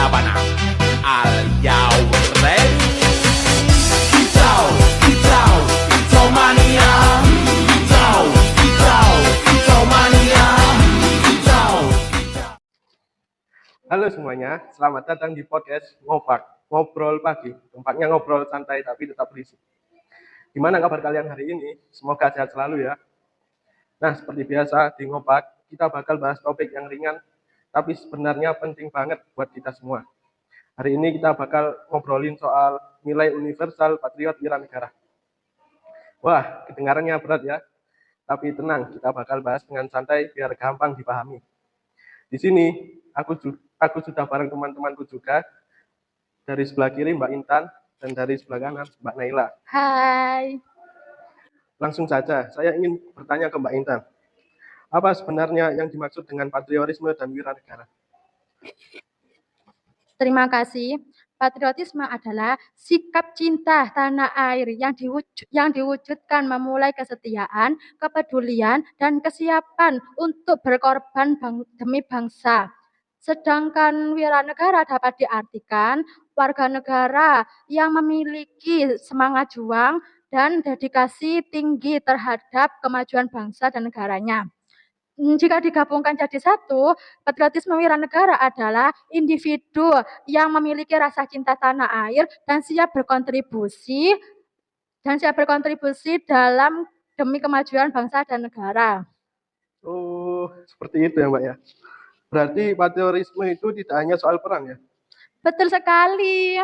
Sabana. Are you ready? Kicau, kicau, kicau mania. Kicau, kicau, kicau mania. Kicau, kicau. Halo semuanya, selamat datang di podcast Ngobrol Pagi. Tempatnya ngobrol santai tapi tetap berisik. Gimana kabar kalian hari ini? Semoga sehat selalu ya. Nah, seperti biasa di Ngopak, kita bakal bahas topik yang ringan, tapi sebenarnya penting banget buat kita semua. Hari ini kita bakal ngobrolin soal nilai universal patriot wiranegara. Wah, kedengarannya berat ya. Tapi tenang, kita bakal bahas dengan santai biar gampang dipahami. Di sini, aku sudah bareng teman-temanku juga. Dari sebelah kiri Mbak Intan, dan dari sebelah kanan Mbak Naila. Hai. Langsung saja, saya ingin bertanya ke Mbak Intan. Apa sebenarnya yang dimaksud dengan patriotisme dan wiranegara? Terima kasih. Patriotisme adalah sikap cinta tanah air yang diwujudkan memulai kesetiaan, kepedulian, dan kesiapan untuk berkorban demi bangsa. Sedangkan wiranegara dapat diartikan warga negara yang memiliki semangat juang dan dedikasi tinggi terhadap kemajuan bangsa dan negaranya. Jika digabungkan jadi satu, patriotisme wiranegara adalah individu yang memiliki rasa cinta tanah air dan siap berkontribusi dalam demi kemajuan bangsa dan negara. Oh, seperti itu ya Mbak ya. Berarti patriotisme itu tidak hanya soal perang ya? Betul sekali.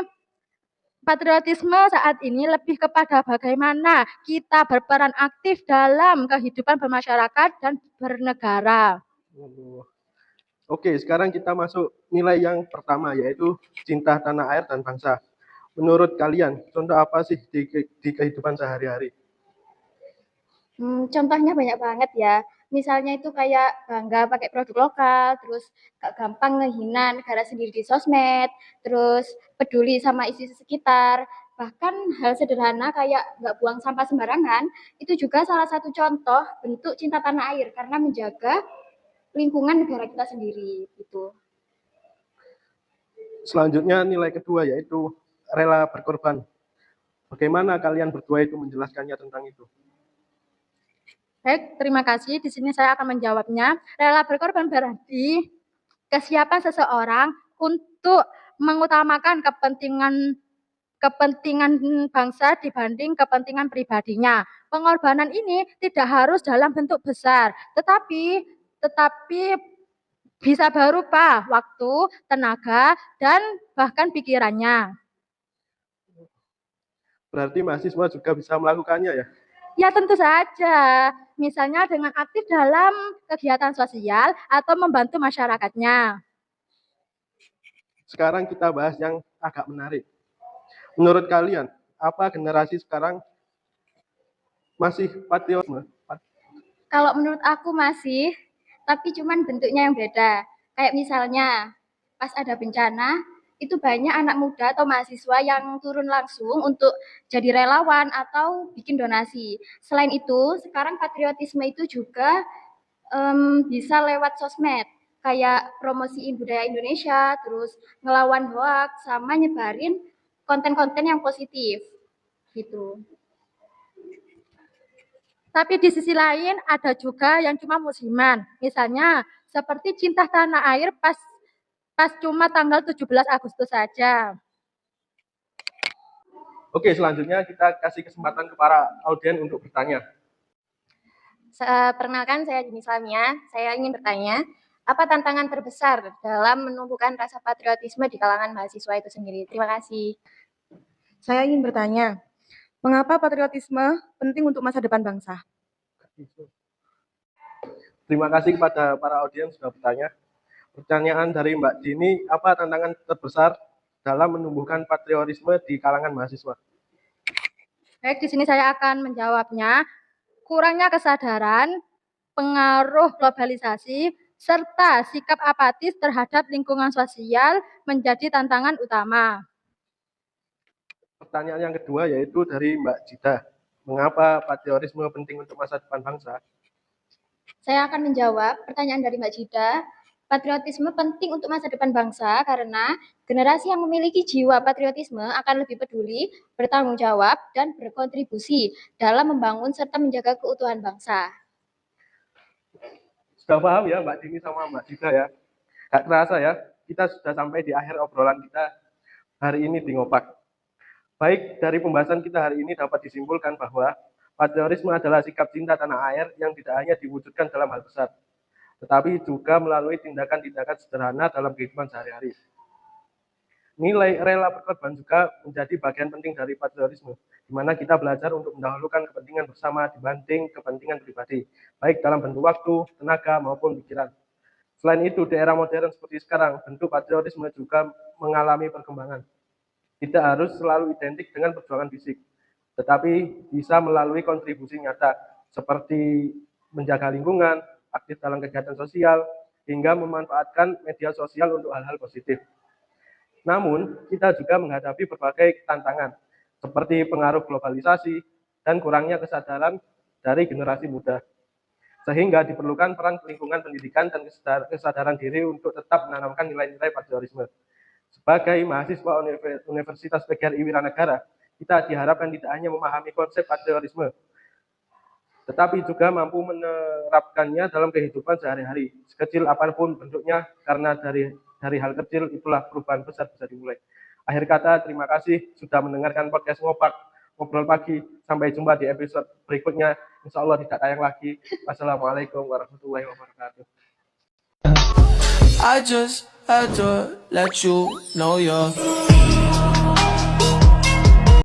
Patriotisme saat ini lebih kepada bagaimana kita berperan aktif dalam kehidupan bermasyarakat dan bernegara. Oke, sekarang kita masuk nilai yang pertama, yaitu cinta tanah air dan bangsa. Menurut kalian, contoh apa sih di kehidupan sehari-hari? Contohnya banyak banget ya. Misalnya itu kayak bangga pakai produk lokal, terus gak gampang ngehina negara sendiri di sosmed, terus peduli sama isi sekitar. Bahkan hal sederhana kayak gak buang sampah sembarangan, itu juga salah satu contoh bentuk cinta tanah air karena menjaga lingkungan negara kita sendiri gitu. Selanjutnya nilai kedua, yaitu rela berkorban. Bagaimana kalian berdua itu menjelaskannya tentang itu? Baik, terima kasih. Di sini saya akan menjawabnya. Rela berkorban berarti kesiapan seseorang untuk mengutamakan kepentingan bangsa dibanding kepentingan pribadinya. Pengorbanan ini tidak harus dalam bentuk besar, tetapi bisa berupa waktu, tenaga, dan bahkan pikirannya. Berarti mahasiswa juga bisa melakukannya ya? Ya tentu saja, misalnya dengan aktif dalam kegiatan sosial atau membantu masyarakatnya. Sekarang kita bahas yang agak menarik. Menurut kalian, apa generasi sekarang masih patriotisme? Kalau menurut aku masih, tapi cuman bentuknya yang beda. Kayak misalnya pas ada bencana, itu banyak anak muda atau mahasiswa yang turun langsung untuk jadi relawan atau bikin donasi. Selain itu, sekarang patriotisme itu juga bisa lewat sosmed, kayak promosiin budaya Indonesia, terus ngelawan hoax, sama nyebarin konten-konten yang positif gitu. Tapi di sisi lain ada juga yang cuma musiman. Misalnya seperti cinta tanah air pas cuma tanggal 17 Agustus saja. Oke, selanjutnya kita kasih kesempatan ke para audien untuk bertanya. Perkenalkan, saya Jenis Lamia. Saya ingin bertanya, apa tantangan terbesar dalam menumbuhkan rasa patriotisme di kalangan mahasiswa itu sendiri? Terima kasih. Saya ingin bertanya, mengapa patriotisme penting untuk masa depan bangsa? Terima kasih kepada para audiens sudah bertanya. Pertanyaan dari Mbak Dini, apa tantangan terbesar dalam menumbuhkan patriotisme di kalangan mahasiswa? Baik, di sini saya akan menjawabnya. Kurangnya kesadaran, pengaruh globalisasi, serta sikap apatis terhadap lingkungan sosial menjadi tantangan utama. Pertanyaan yang kedua yaitu dari Mbak Jida. Mengapa patriotisme penting untuk masa depan bangsa? Saya akan menjawab pertanyaan dari Mbak Jida. Patriotisme penting untuk masa depan bangsa karena generasi yang memiliki jiwa patriotisme akan lebih peduli, bertanggung jawab, dan berkontribusi dalam membangun serta menjaga keutuhan bangsa. Sudah paham ya Mbak Dini sama Mbak Dita ya? Gak terasa ya, kita sudah sampai di akhir obrolan kita hari ini di Ngopak. Baik, dari pembahasan kita hari ini dapat disimpulkan bahwa patriotisme adalah sikap cinta tanah air yang tidak hanya diwujudkan dalam hal besar, tetapi juga melalui tindakan-tindakan sederhana dalam kehidupan sehari-hari. Nilai rela berkorban juga menjadi bagian penting dari patriotisme, di mana kita belajar untuk mendahulukan kepentingan bersama dibanding kepentingan pribadi, baik dalam bentuk waktu, tenaga, maupun pikiran. Selain itu, di era modern seperti sekarang, bentuk patriotisme juga mengalami perkembangan. Tidak harus selalu identik dengan perjuangan fisik, tetapi bisa melalui kontribusi nyata, seperti menjaga lingkungan, aktif dalam kegiatan sosial, hingga memanfaatkan media sosial untuk hal-hal positif. Namun, kita juga menghadapi berbagai tantangan, seperti pengaruh globalisasi dan kurangnya kesadaran dari generasi muda. Sehingga diperlukan peran lingkungan pendidikan dan kesadaran diri untuk tetap menanamkan nilai-nilai patriotisme. Sebagai mahasiswa Universitas PGRI Wiranegara, kita diharapkan tidak hanya memahami konsep patriotisme, tetapi juga mampu menerapkannya dalam kehidupan sehari-hari, sekecil apapun bentuknya, karena dari hal kecil itulah perubahan besar bisa dimulai. Akhir kata, terima kasih sudah mendengarkan podcast Ngopak, Ngobrol Pagi. Sampai jumpa di episode berikutnya. Insya Allah tidak tayang lagi. Wassalamualaikum warahmatullahi wabarakatuh. I just had to let you know you're